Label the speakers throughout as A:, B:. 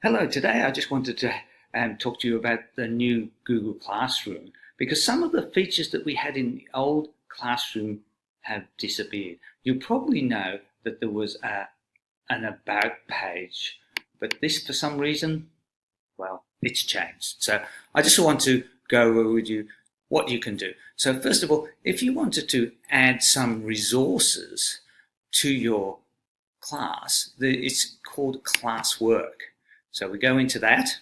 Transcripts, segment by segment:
A: Hello, today I just wanted to talk to you about the new Google Classroom because some of the features that we had in the old Classroom have disappeared. You probably know that there was an About page, but this for some reason, well, it's changed. So I just want to go over with you what you can do. So first of all, if you wanted to add some resources to your class, it's called classwork. So we go into that,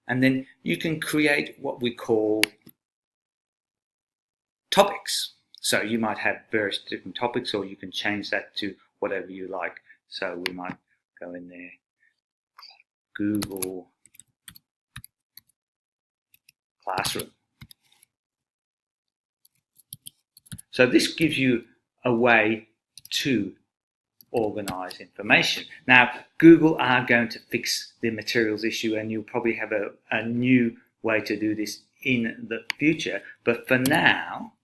A: and then you can create what we call topics. So you might have various different topics, or you can change that to whatever you like. So we might go in there, Google Classroom. So this gives you a way to organize information. Now, Google are going to fix the materials issue, and you'll probably have a new way to do this in the future. But for now,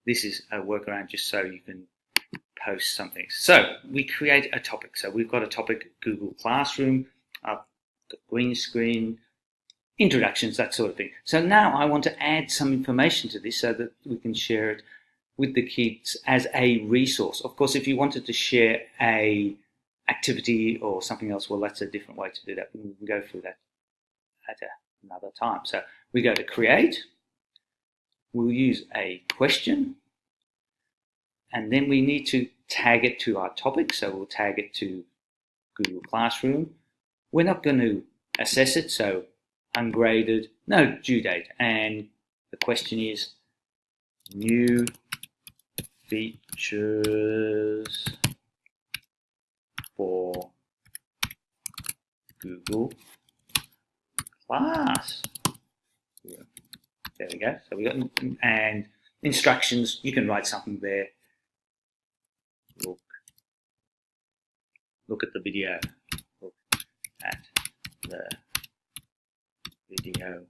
A: this is a workaround just so you can post something. So we create a topic. So we've got a topic, Google Classroom, the green screen, introductions, that sort of thing. So now I want to add some information to this so that we can share it with the kids as a resource. Of course, if you wanted to share a activity or something else, well, that's a different way to do that. We can go through that at another time. So we go to create. We'll use a question, and then we need to tag it to our topic. So we'll tag it to Google Classroom. We're not going to assess it, so ungraded, no due date. And the question is new features for Google Class. There we go. So we got and instructions. You can write something there. Look at the video. Look at the video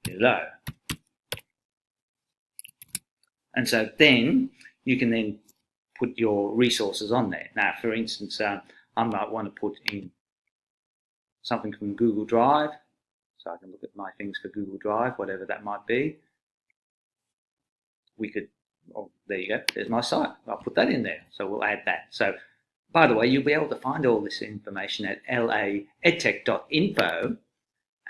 A: below. And so then you can then put your resources on there. Now, for instance, I might want to put in something from Google Drive. So I can look at my things for Google Drive, whatever that might be. We could, oh, there you go, there's my site. I'll put that in there. So we'll add that. So, by the way, you'll be able to find all this information at laedtech.info,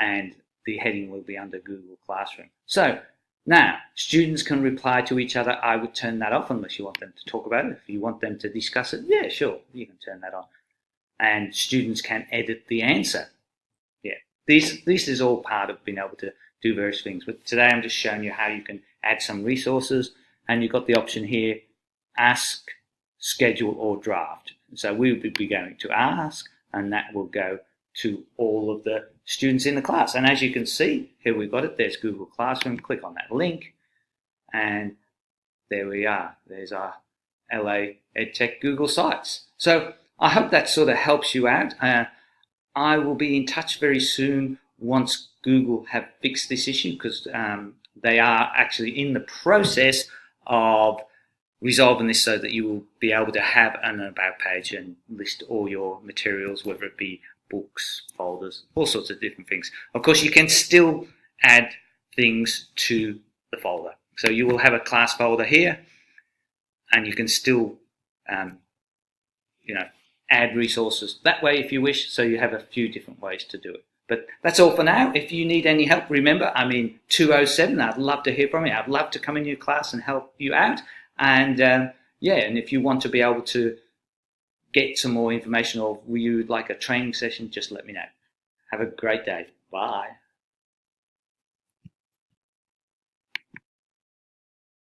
A: and the heading will be under Google Classroom. So, now, students can reply to each other. I would turn that off unless you want them to talk about it. If you want them to discuss it, yeah, sure, you can turn that on. And students can edit the answer. Yeah, this is all part of being able to do various things. But today I'm just showing you how you can add some resources. And you've got the option here, ask, schedule, or draft. So we will be going to ask, and that will go to all of the students in the class. And as you can see, here we've got it. There's Google Classroom. Click on that link, and there we are. There's our LA EdTech Google Sites. So I hope that sort of helps you out. I will be in touch very soon once Google have fixed this issue, because they are actually in the process of resolving this so that you will be able to have an About page and list all your materials, whether it be books, folders, all sorts of different things. Of course, you can still add things to the folder. So you will have a class folder here, and you can still, add resources that way if you wish. So you have a few different ways to do it. But that's all for now. If you need any help, remember, I'm in 207. I'd love to hear from you. I'd love to come in your class and help you out. And and if you want to be able to get some more information, or you'd like a training session, just let me know. Have a great day. Bye.